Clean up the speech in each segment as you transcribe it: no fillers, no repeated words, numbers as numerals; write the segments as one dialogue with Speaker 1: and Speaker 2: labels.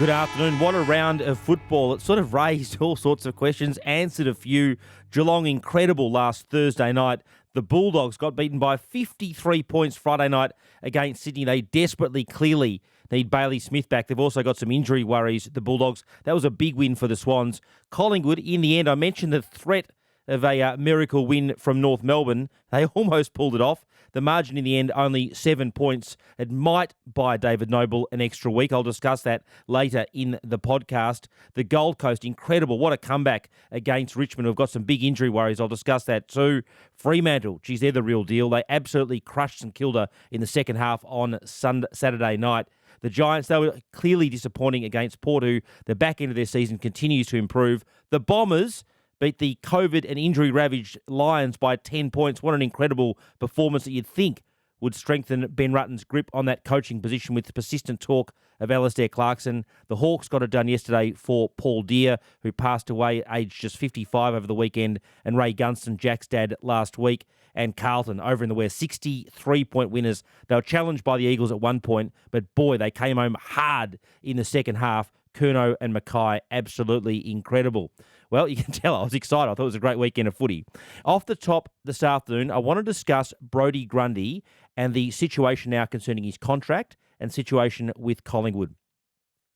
Speaker 1: Good afternoon. What a round of football. It sort of raised all sorts of questions, answered a few. Geelong incredible last Thursday night. The Bulldogs got beaten by 53 points Friday night against Sydney. They desperately, clearly need Bailey Smith back. They've also got some injury worries, the Bulldogs. That was a big win for the Swans. Collingwood, in the end, I mentioned the threat of a miracle win from North Melbourne. They almost pulled it off. The margin in the end, only 7 points. It might buy David Noble an extra week. I'll discuss that later in the podcast. The Gold Coast, incredible. What a comeback against Richmond, who've got some big injury worries. I'll discuss that too. Fremantle, geez, they're the real deal. They absolutely crushed St Kilda in the second half on Saturday night. The Giants, they were clearly disappointing against Port, who the back end of their season continues to improve. The Bombers beat the COVID and injury-ravaged Lions by 10 points. What an incredible performance that you'd think would strengthen Ben Rutten's grip on that coaching position with the persistent talk of Alistair Clarkson. The Hawks got it done yesterday for Paul Deere, who passed away at age just 55 over the weekend, and Ray Gunston, Jack's dad, last week. And Carlton over in the West, 63-point winners. They were challenged by the Eagles at one point, but boy, they came home hard in the second half. Curnow and Mackay, absolutely incredible. Well, you can tell I was excited. I thought it was a great weekend of footy. Off the top this afternoon, I want to discuss Brodie Grundy and the situation now concerning his contract and situation with Collingwood.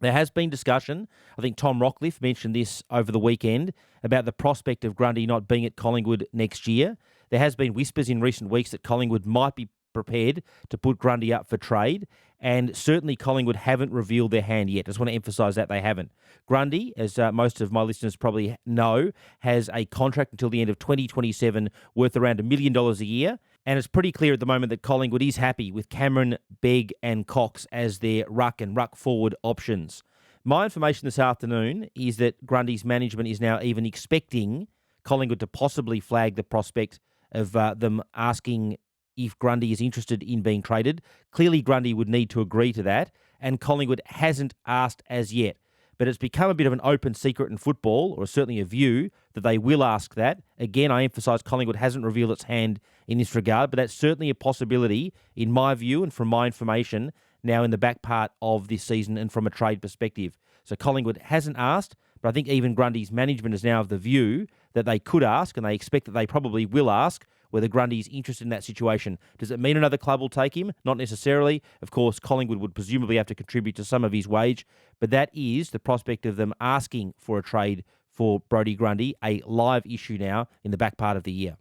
Speaker 1: There has been discussion, I think Tom Rockliff mentioned this over the weekend, about the prospect of Grundy not being at Collingwood next year. There has been whispers in recent weeks that Collingwood might be prepared to put Grundy up for trade, and certainly Collingwood haven't revealed their hand yet. I just want to emphasise that they haven't. Grundy, as most of my listeners probably know, has a contract until the end of 2027 worth around $1 million a year, and it's pretty clear at the moment that Collingwood is happy with Cameron, Begg and Cox as their ruck and ruck forward options. My information this afternoon is that Grundy's management is now even expecting Collingwood to possibly flag the prospect of them asking if Grundy is interested in being traded. Clearly, Grundy would need to agree to that, and Collingwood hasn't asked as yet. But it's become a bit of an open secret in football, or certainly a view, that they will ask that. Again, I emphasise Collingwood hasn't revealed its hand in this regard, but that's certainly a possibility, in my view and from my information, now in the back part of this season and from a trade perspective. So Collingwood hasn't asked, but I think even Grundy's management is now of the view that they could ask, and they expect that they probably will ask, whether Grundy's interested in that situation. Does it mean another club will take him? Not necessarily. Of course, Collingwood would presumably have to contribute to some of his wage, but that is the prospect of them asking for a trade for Brodie Grundy, a live issue now in the back part of the year.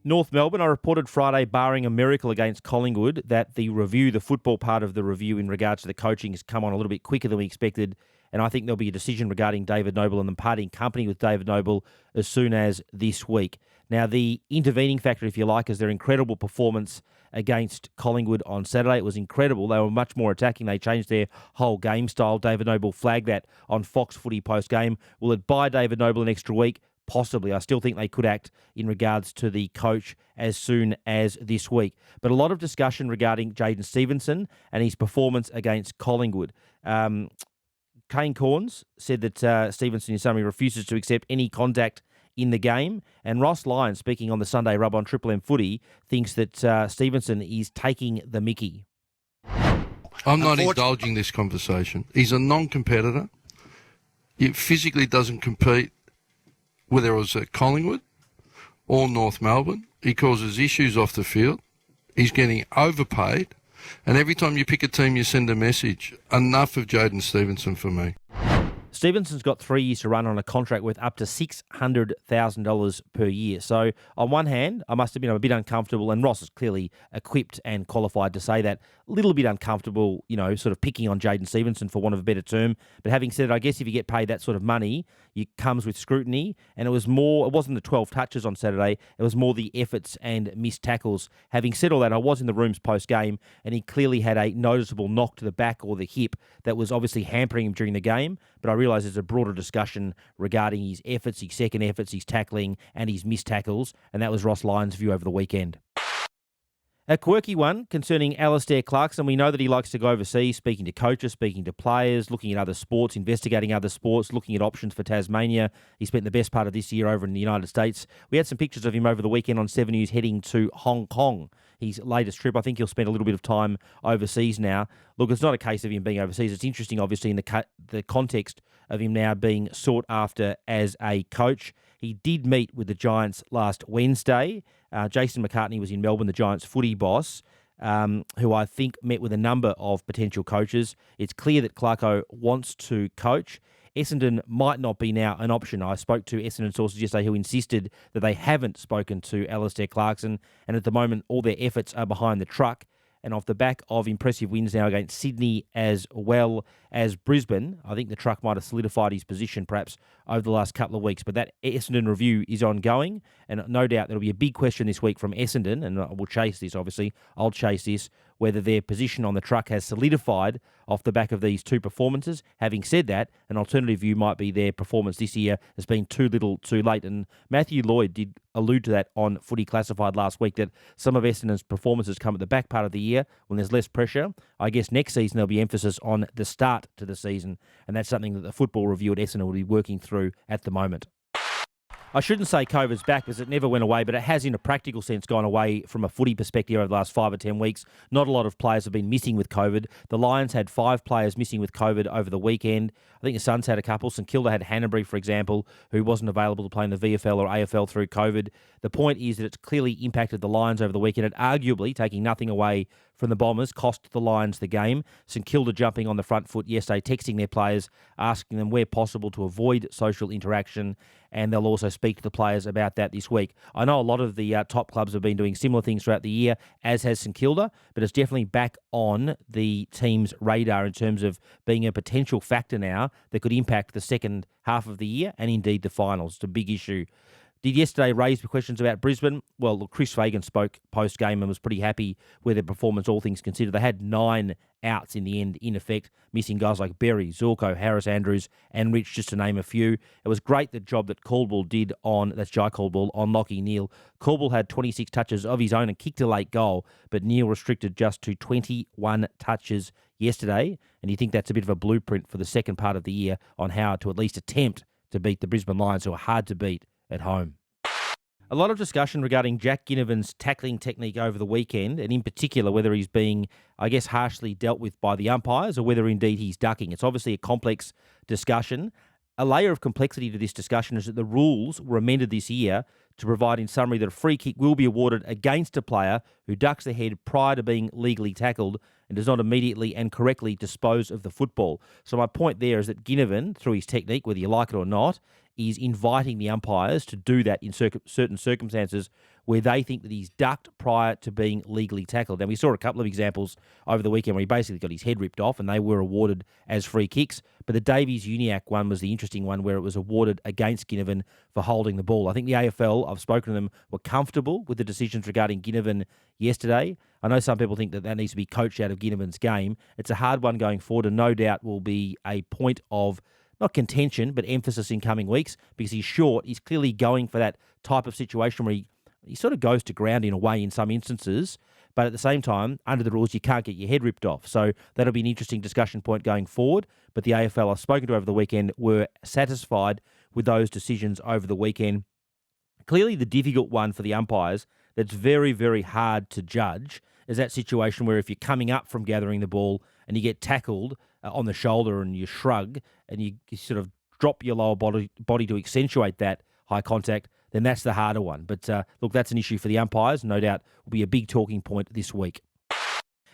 Speaker 1: North Melbourne, I reported Friday, barring a miracle against Collingwood, that the review, the football part of the review in regards to the coaching has come on a little bit quicker than we expected, and I think there'll be a decision regarding David Noble and them parting company with David Noble as soon as this week. Now, the intervening factor, if you like, is their incredible performance against Collingwood on Saturday. It was incredible. They were much more attacking. They changed their whole game style. David Noble flagged that on Fox Footy post-game. Will it buy David Noble an extra week? Possibly. I still think they could act in regards to the coach as soon as this week. But a lot of discussion regarding Jaden Stevenson and his performance against Collingwood. Kane Corns said that Stevenson in summary refuses to accept any contact in the game, and Ross Lyon, speaking on the Sunday Rub on Triple M Footy, thinks that Stevenson is taking the mickey.
Speaker 2: I'm not indulging this conversation. He's a non-competitor. He physically doesn't compete, whether it was at Collingwood or North Melbourne. He causes issues off the field. He's getting overpaid. And every time you pick a team, you send a message. Enough of Jaden Stevenson for me.
Speaker 1: Stevenson's got 3 years to run on a contract worth up to $600,000 per year. So on one hand, I must admit I'm a bit uncomfortable, and Ross is clearly equipped and qualified to say that. A little bit uncomfortable, sort of picking on Jaden Stevenson for want of a better term. But having said it, I guess if you get paid that sort of money, it comes with scrutiny. And it wasn't the 12 touches on Saturday, it was more the efforts and missed tackles. Having said all that, I was in the rooms post-game, and he clearly had a noticeable knock to the back or the hip that was obviously hampering him during the game. But I realise there's a broader discussion regarding his efforts, his second efforts, his tackling, and his missed tackles. And that was Ross Lyon's view over the weekend. A quirky one concerning Alistair Clarkson. We know that he likes to go overseas, speaking to coaches, speaking to players, looking at other sports, investigating other sports, looking at options for Tasmania. He spent the best part of this year over in the United States. We had some pictures of him over the weekend on 7 News heading to Hong Kong. his latest trip. I think he'll spend a little bit of time overseas now. Look, it's not a case of him being overseas. It's interesting, obviously, in the context of him now being sought after as a coach. He did meet with the Giants last Wednesday. Jason McCartney was in Melbourne, the Giants footy boss, who I think met with a number of potential coaches. It's clear that Clarko wants to coach. Essendon might not be now an option. I spoke to Essendon sources yesterday who insisted that they haven't spoken to Alistair Clarkson, and at the moment all their efforts are behind the truck. And off the back of impressive wins now against Sydney as well as Brisbane, I think the truck might have solidified his position perhaps over the last couple of weeks. But that Essendon review is ongoing, and no doubt there'll be a big question this week from Essendon, and we'll chase this, obviously. I'll chase this, whether their position on the truck has solidified off the back of these two performances. Having said that, an alternative view might be their performance this year has been too little too late. And Matthew Lloyd did allude to that on Footy Classified last week, that some of Essendon's performances come at the back part of the year when there's less pressure. I guess next season there'll be emphasis on the start to the season, and that's something that the Football Review at Essendon will be working through at the moment. I shouldn't say COVID's back because it never went away, but it has in a practical sense gone away from a footy perspective over the last 5 or 10 weeks. Not a lot of players have been missing with COVID. The Lions had 5 players missing with COVID over the weekend. I think the Suns had a couple. St Kilda had Hanbury, for example, who wasn't available to play in the VFL or AFL through COVID. The point is that it's clearly impacted the Lions over the weekend. It arguably, taking nothing away from the Bombers, cost the Lions the game. St Kilda jumping on the front foot yesterday, texting their players, asking them where possible to avoid social interaction, and they'll also speak to the players about that this week. I know a lot of the top clubs have been doing similar things throughout the year, as has St Kilda, but it's definitely back on the team's radar in terms of being a potential factor now that could impact the second half of the year and indeed the finals. It's a big issue. Did yesterday raise questions about Brisbane? Well, look, Chris Fagan spoke post-game and was pretty happy with their performance, all things considered. They had 9 outs in the end, in effect, missing guys like Berry, Zorko, Harris Andrews, and Rich, just to name a few. It was great the job that Caldwell did that's Jai Caldwell, on Lachie Neale. Caldwell had 26 touches of his own and kicked a late goal, but Neale restricted just to 21 touches yesterday. And you think that's a bit of a blueprint for the second part of the year on how to at least attempt to beat the Brisbane Lions, who are hard to beat at home. A lot of discussion regarding Jack Ginnivan's tackling technique over the weekend, and in particular whether he's being, I guess, harshly dealt with by the umpires or whether indeed he's ducking. It's obviously a complex discussion. A layer of complexity to this discussion is that the rules were amended this year to provide, in summary, that a free kick will be awarded against a player who ducks their head prior to being legally tackled and does not immediately and correctly dispose of the football. So my point there is that Ginnivan, through his technique, whether you like it or not, is inviting the umpires to do that in certain circumstances where they think that he's ducked prior to being legally tackled. And we saw a couple of examples over the weekend where he basically got his head ripped off and they were awarded as free kicks. But the Davies-Uniacke one was the interesting one where it was awarded against Ginnivan for holding the ball. I think the AFL, I've spoken to them, were comfortable with the decisions regarding Ginnivan yesterday. I know some people think that that needs to be coached out of Ginnivan's game. It's a hard one going forward and no doubt will be a point of not contention, but emphasis in coming weeks because he's short. He's clearly going for that type of situation where he sort of goes to ground in a way in some instances, but at the same time, under the rules, you can't get your head ripped off. So that'll be an interesting discussion point going forward. But the AFL I've spoken to over the weekend were satisfied with those decisions over the weekend. Clearly the difficult one for the umpires that's very, very hard to judge is that situation where if you're coming up from gathering the ball and you get tackled on the shoulder and you shrug and you sort of drop your lower body to accentuate that high contact, then that's the harder one. But look, that's an issue for the umpires. No doubt will be a big talking point this week.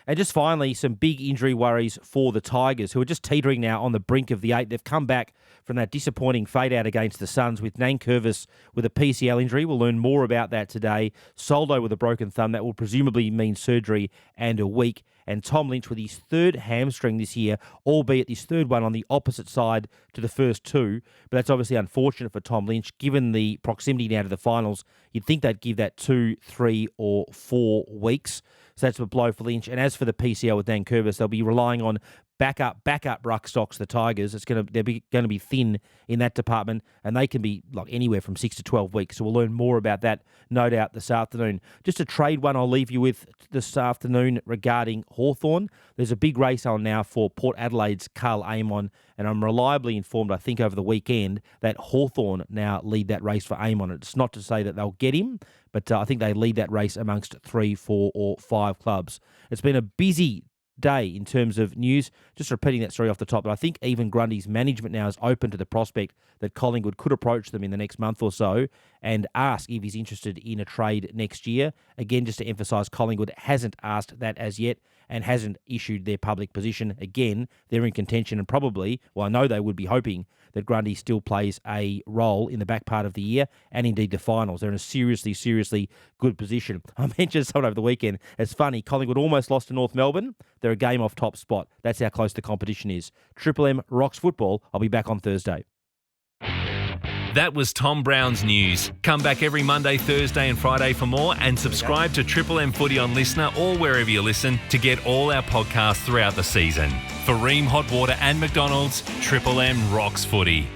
Speaker 1: And just finally, some big injury worries for the Tigers, who are just teetering now on the brink of the 8. They've come back from that disappointing fade-out against the Suns with Nankervis with a PCL injury. We'll learn more about that today. Soldo with a broken thumb. That will presumably mean surgery and a week. And Tom Lynch with his 3rd hamstring this year, albeit his 3rd one on the opposite side to the first 2. But that's obviously unfortunate for Tom Lynch. Given the proximity now to the finals, you'd think they'd give that 2, 3 or 4 weeks. So that's a blow for Lynch. And as for the PCL with Nankervis, they'll be relying on backup ruck stocks, the Tigers. They're going to be thin in that department, and they can be like anywhere from 6 to 12 weeks. So we'll learn more about that, no doubt, this afternoon. Just a trade one I'll leave you with this afternoon regarding Hawthorn. There's a big race on now for Port Adelaide's Carl Amon, and I'm reliably informed, I think over the weekend, that Hawthorn now lead that race for Amon. It's not to say that they'll get him, but I think they lead that race amongst 3, 4 or 5 clubs. It's been a busy day in terms of news. Just repeating that story off the top, but I think even Grundy's management now is open to the prospect that Collingwood could approach them in the next month or so and ask if he's interested in a trade next year. Again, just to emphasise, Collingwood hasn't asked that as yet and hasn't issued their public position. Again, they're in contention and probably, well, I know they would be hoping that Grundy still plays a role in the back part of the year and indeed the finals. They're in a seriously good position. I mentioned someone over the weekend. It's funny, Collingwood almost lost to North Melbourne. They're a game off top spot. That's how close the competition is. Triple M rocks football. I'll be back on Thursday.
Speaker 3: That was Tom Brown's News. Come back every Monday, Thursday and Friday for more, and subscribe to Triple M Footy on Listener or wherever you listen to get all our podcasts throughout the season. For Ream Hot Water and McDonald's, Triple M rocks footy.